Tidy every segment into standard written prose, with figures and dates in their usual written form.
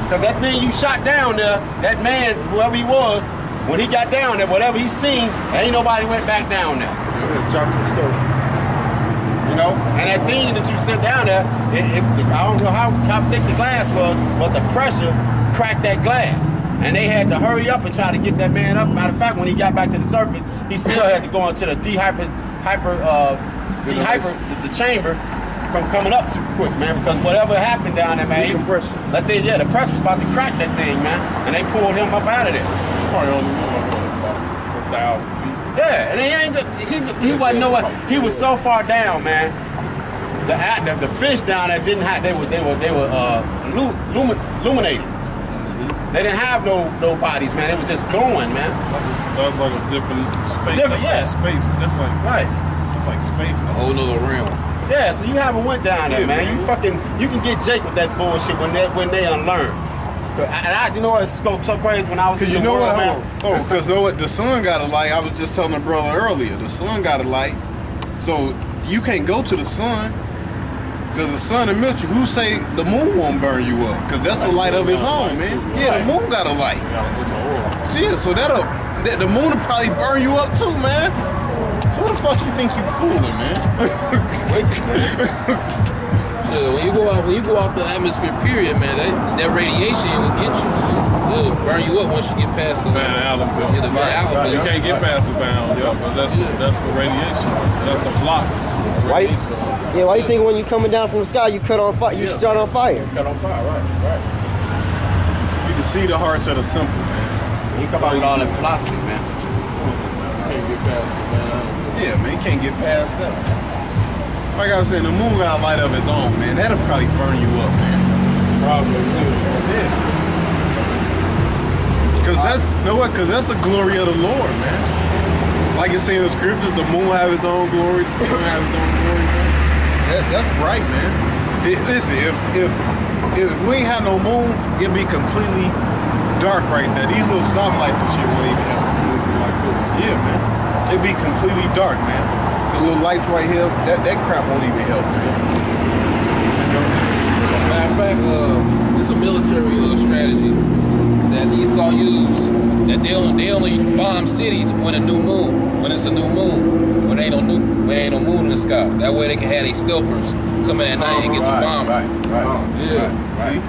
Because that thing you shot down there, that man, whoever he was, when he got down there, whatever he seen, ain't nobody went back down there. Dropped the stove. You know? And that thing that you sent down there, I don't know how thick the glass was, but the pressure cracked that glass. And they had to hurry up and try to get that man up. Matter of fact, when he got back to the surface, he still had to go into the the chamber from coming up too quick, man, because whatever happened down there, man, the press was about to crack that thing, man, and they pulled him up out of there. Probably only about 1,000 feet. Yeah, and he ain't good. He wasn't nowhere. He was so far down, man. The fish down there didn't have. They were illuminated. They didn't have no bodies, man. It was just going, man. That's like a different space. That's like space. That's like right. It's like space. A whole nother realm. Yeah, so you haven't went down there, man. You can get Jake with that bullshit when they unlearn. And you know what's so crazy when I was in the world, man? Because you know what? The sun got a light. I was just telling the brother earlier. The sun got a light, so you can't go to the sun. So the sun and Mitchell, who say the moon won't burn you up? Because that's a light of its own, man. Yeah, the moon got a light. Yeah, so the moon will probably burn you up too, man. So what the fuck you think you fooling, man? Sure, when you go out the atmosphere, period, man, that radiation will get you. It'll burn you up once you get past the Van Allen belt. Yeah, the Van Allen belt. You can't get past the Van Allen belt because that's the radiation. That's the block. Why you think when you coming down from the sky, you cut on fire? You start on fire. Cut on fire, right. You can see the hearts of the simple, man. You come out with all that philosophy, man. You can't get past the Van Allen belt. Yeah, man, you can't get past that. Like I was saying, the moon got a light of its own, man. That'll probably burn you up, man. Probably. Yeah. Because that's the glory of the Lord, man. Like it's saying in the scriptures, the moon have its own glory, the sun have its own glory, man. That's bright, man. Listen, if we ain't had no moon, it'd be completely dark right there. These little stoplights and shit won't even help, man. Like this. Yeah, man. It'd be completely dark, man. The little lights right here, that crap won't even help, man. Matter of fact, it's a military strategy that Esau used. That they only bomb cities when a new moon, when it's a new moon, when ain't no moon in the sky. That way they can have their stealthers come in at night and get to bomb. Right. Yeah. See?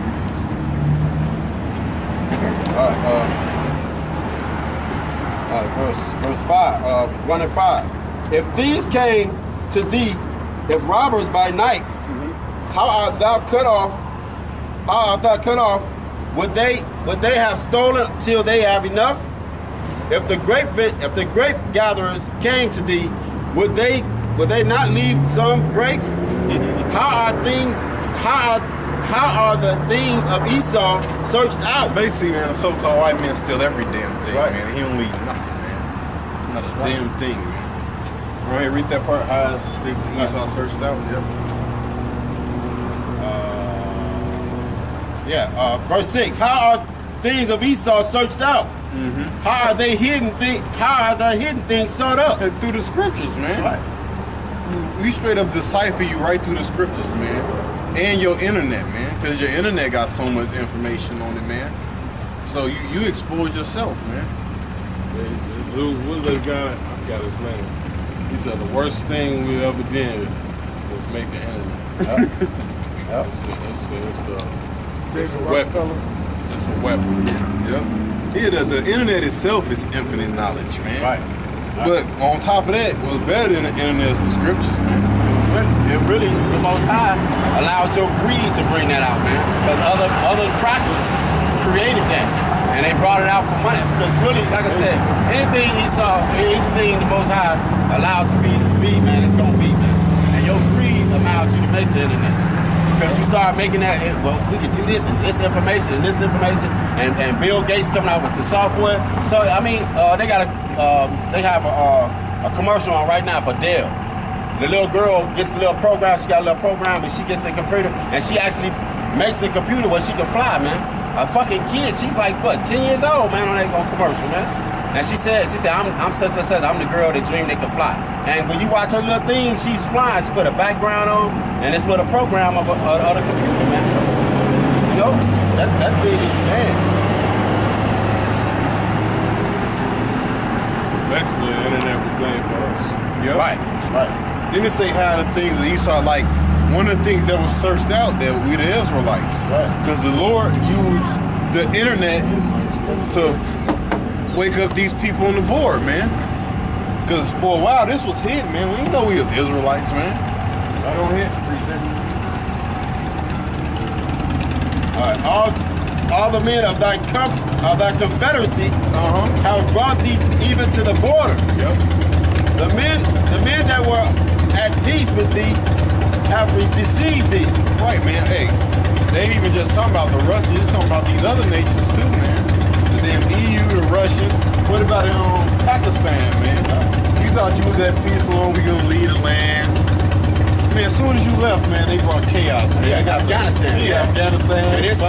Verse 5, 1 and 5. If these came to thee, if robbers by night, how art thou cut off? Would they have stolen till they have enough? If the grape gatherers came to thee, would they not leave some grapes? How are the things of Esau searched out? Basically, man, the so-called white man steal every damn thing, man. He don't leave nothing, man. Not a damn thing, man. Right here, read that part. How is Esau searched out? Yep. Verse 6. How are things of Esau searched out? Mm-hmm. How are the hidden things sought up? Through the scriptures, man. Right. We straight up decipher you right through the scriptures, man. And your internet, man. Because your internet got so much information on it, man. So you expose yourself, man. What was that guy? I forgot his name. He said the worst thing we ever did was make the internet. It's a weapon. It's a weapon. Yep. Yeah, the internet itself is infinite knowledge, man. Right. But on top of that, what's better than the internet is the scriptures, man. It really, the Most High allowed your greed to bring that out, man. Because other crackers created that, and they brought it out for money. Because really, like I said, anything the Most High allowed to be, man, it's gonna be, man. And your greed allowed you to make the internet. Because you start making that, well, we can do this and this information, and Bill Gates coming out with the software. So I mean, they have a commercial on right now for Dell. The little girl gets a little program. She got a little program, and she gets a computer, and she actually makes a computer where she can fly, man. A fucking kid. She's like what, 10 years old, man, on that commercial, man. And she said, I'm such and such. I'm the girl that dreamed they could fly. And when you watch her little thing, she's flying. She put a background on, and it's with a program of the computer, man. You know, that thing is Right. Then it say how the things of Esau, like one of the things that was searched out that we the Israelites. Right. Because the Lord used the internet to wake up these people on the board, man. Because for a while this was hidden, man. We didn't know we was Israelites, man. Right on here. All right. All the men of thy confederacy have brought thee even to the border. Yep. The men that were at peace with thee have deceived thee. Right, man. Hey, they ain't even just talking about the Russians. It's talking about these other nations too, man. The damn EU, the Russians. What about Pakistan, man? You thought you was that peaceful, we gonna lead the land. Man, as soon as you left, man, they brought chaos. Man. Yeah, Afghanistan. Yeah, Afghanistan. It is.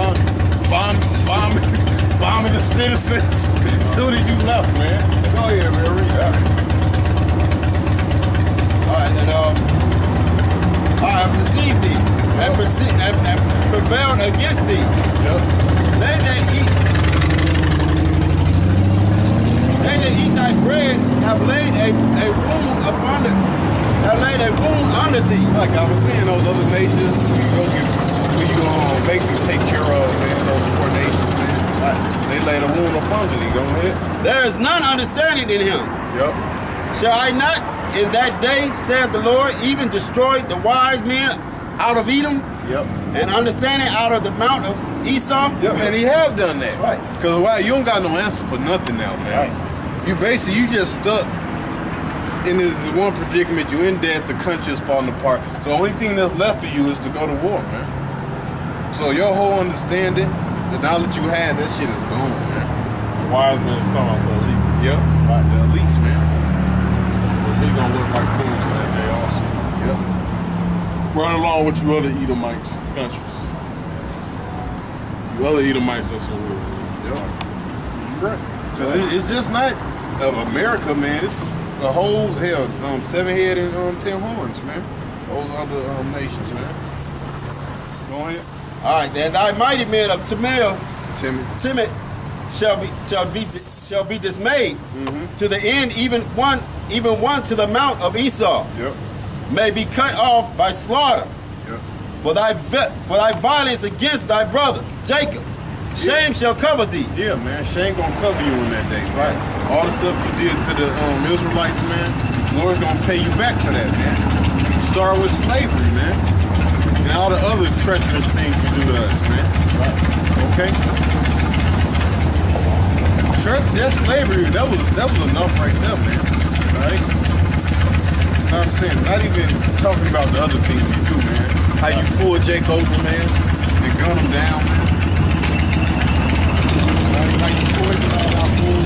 Bombing the citizens. As soon as you left, man. Go ahead, man. Read that. All right, and I have deceived thee and prevailed against thee. Yep. They that eat thy bread have laid a wound under thee. Like I was saying, those other nations, we go basically take care of, man, those poor nations, man. Right. They laid a wound up under thee, don't it? There is none understanding in him. Yep. Shall I not in that day, said the Lord, even destroy the wise men out of Edom? Yep. And understanding out of the mount of Esau? Yep, and he have done that. Right. Because why you don't got no answer for nothing now, man. Right. You just stuck in this one predicament. You in debt, the country is falling apart. So the only thing that's left of you is to go to war, man. So your whole understanding, the knowledge you had, that shit is gone, man. The wise men is talking about the elite. Yep. Right. The elites, man. But we gonna look like fools that day also. Yep. Run along with you other Edomites countries. You other Edomites, that's what we're Right. Cause it's just not of America, man. It's the whole 7 head and 10 horns, man. Those other nations, man. Go ahead. All right, then thy mighty men of Timid shall be dismayed to the end, even one to the mount of Esau. Yep. May be cut off by slaughter. Yep. For thy violence against thy brother Jacob, shame shall cover thee. Yeah, man. Shame gonna cover you on that day, right? All the stuff you did to the Israelites, man. Lord's gonna pay you back for that, man. Start with slavery, man, and all the other treacherous things you do to us, man. Right? Okay. That slavery, that was enough right there, man. Right? You know what I'm saying? Not even talking about the other things you do, man. How you pull Jake over, man, and gun him down, man. How you poison all our food.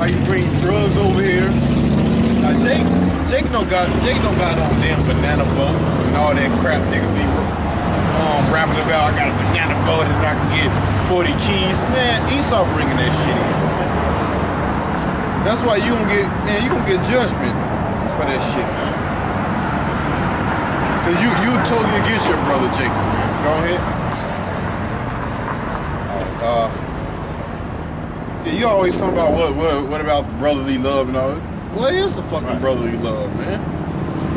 How you bring drugs over here. Now Jake don't got no damn banana boat and all that crap nigga be rapping about. I got a banana boat and I can get 40 keys. Man, Esau bringing that shit in. That's why you gonna get judgment for that shit, man. Cause you totally against your brother Jacob, man. Go ahead. Yeah, you always talking about what about the brotherly love and all. What is the fucking brotherly love, man?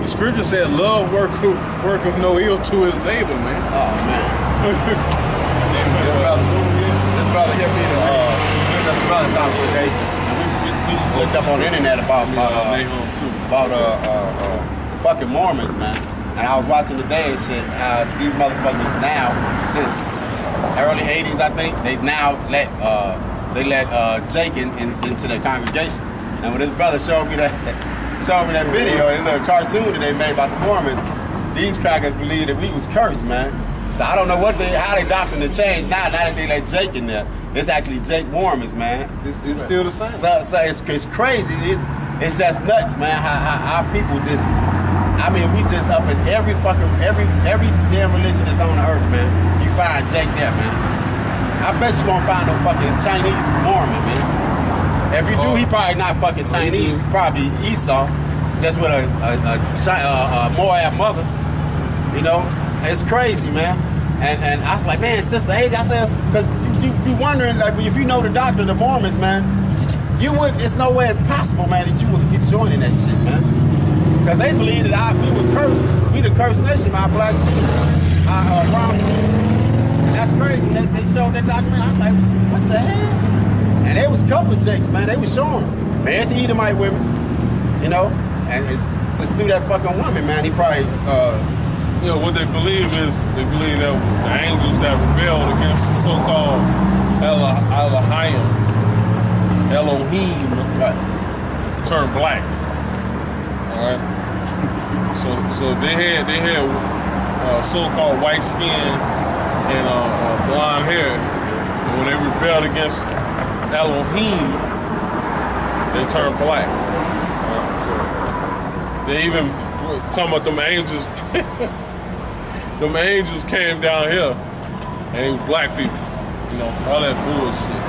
The scripture said love work of no ill to his neighbor, man. Oh man. This brother hit me at the brother's house today. We looked up on the internet about fucking Mormons, man. And I was watching today and shit, how these motherfuckers now, since early 80s, I think, they now let Jake into their congregation. And when this brother showed me that video, that little cartoon that they made about the Mormons, these crackers believed that we was cursed, man. So I don't know how they doctrine to change now that they let Jake in there. It's actually Jake Mormons, man. It's still the same. So it's crazy. It's just nuts, man. How people just, we just up in every damn religion that's on the earth, man. You find Jake there, man. I bet you won't find no fucking Chinese Mormon, man. If you do, he probably not fucking Chinese. He probably Esau, just with a Moab mother. You know, it's crazy, man. And I was like, man, Sister Age, I said, because you wondering, like, if you know the doctrine of the Mormons, man, it's no way possible, man, that you would be joining that shit, man. Because they believe that we were cursed. We the cursed nation, our black skin, our brown skin. And that's crazy. When they showed that document, I was like, what the hell? And there was a couple of jakes, man. They was showing married to Edomite women, you know, and it's just through that fucking woman, man. He probably, You know, what they believe is, they believe that the angels that rebelled against the so-called Elohim turned black. All right. So they had so-called white skin and blonde hair. And when they rebelled against Elohim, they turned black. So they even talking about them angels. Them angels came down here and they were black people. You know, all that bullshit.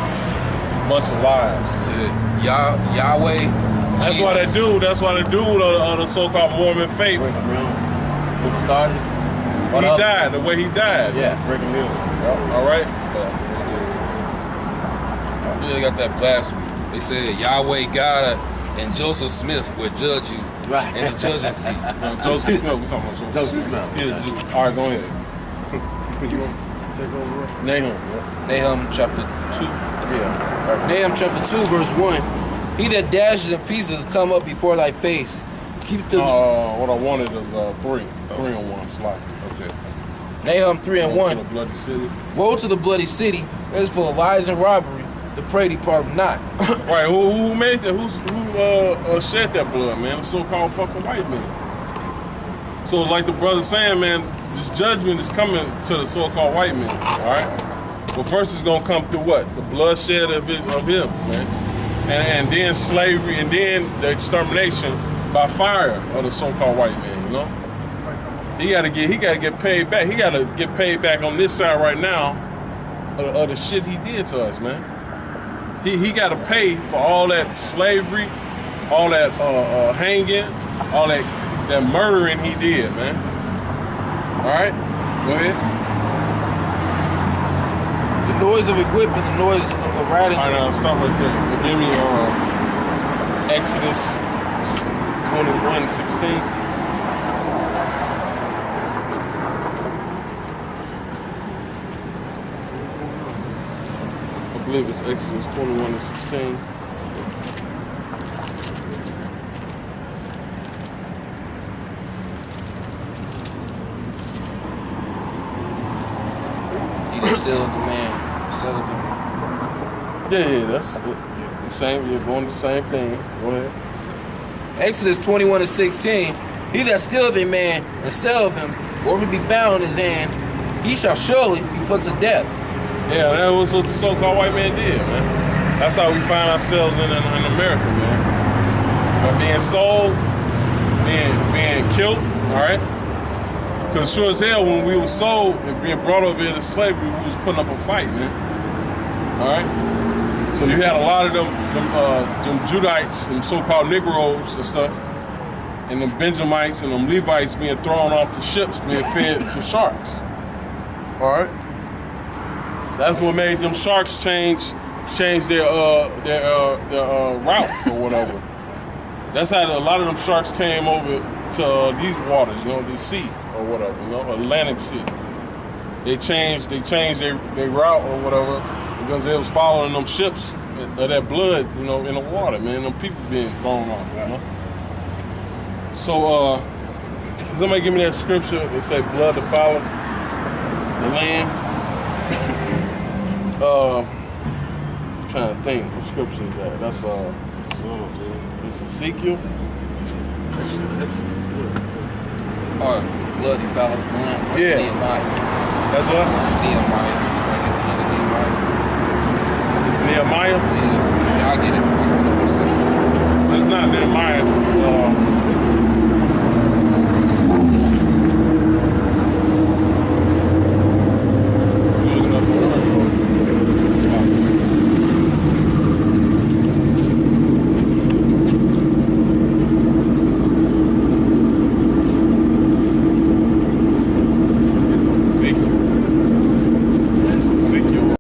Bunch of lies. Yahweh. That's Jesus. why the dude of the so-called Mormon faith, who started? he died the way he died. Yeah, Brigham Young. All right. Yeah, they got that blasphemy. They said Yahweh God and Joseph Smith will judge you Right. in the judging seat. Joseph Smith, we talking about Joseph Smith. Yeah, All right, go ahead. Nahum. Nahum chapter 2. Yeah. Nahum chapter 2, verse 1. He that dashes in pieces come up before thy face. Keep the What I wanted is 3 on 1 slide. Okay. Nahum 3 and 1. To the bloody city. Woe to the bloody city, that is full of lies and robbery. The prey depart not. Right, who made that? Who shed that blood, man? The so-called fucking white man. So like the brother saying, man, this judgment is coming to the so-called white man, all right? But first it's gonna come through what? The bloodshed of him, man. And then slavery, and then the extermination by fire of the so-called white man, you know? He gotta get paid back. He gotta get paid back on this side right now of the shit he did to us, man. He got to pay for all that slavery, all that hanging, all that murdering he did, man. All right, go ahead. The noise of equipment, the noise of riding. All right, now stop right there. Give me Exodus 21:16. I believe it's Exodus 21:16. He that still the man, celibate. Yeah, that's it. Yeah, the same. You're going the same thing. Go ahead. Exodus 21:16. He that stealeth a man and selleth him, or if it be found in his hand, he shall surely be put to death. Yeah, that was what the so-called white man did, man. That's how we find ourselves in America, man. By being sold, being killed, all right? Because sure as hell, when we were sold and being brought over here to slavery, we was putting up a fight, man. All right? So you had a lot of them Judites, them so-called Negroes and stuff, and them Benjamites and them Levites being thrown off the ships, being fed to sharks. All right? That's what made them sharks change their route or whatever. That's how a lot of them sharks came over to these waters, you know, the sea or whatever, you know, Atlantic Sea. They changed their route or whatever because they was following them ships of that blood, you know, in the water, man. Them people being thrown off, you know. So somebody give me that scripture that say blood defileth the land. I'm trying to think what scripture is that. That's it's Ezekiel. Or blood defileth the land. Yeah. Nehemiah. That's what? Nehemiah.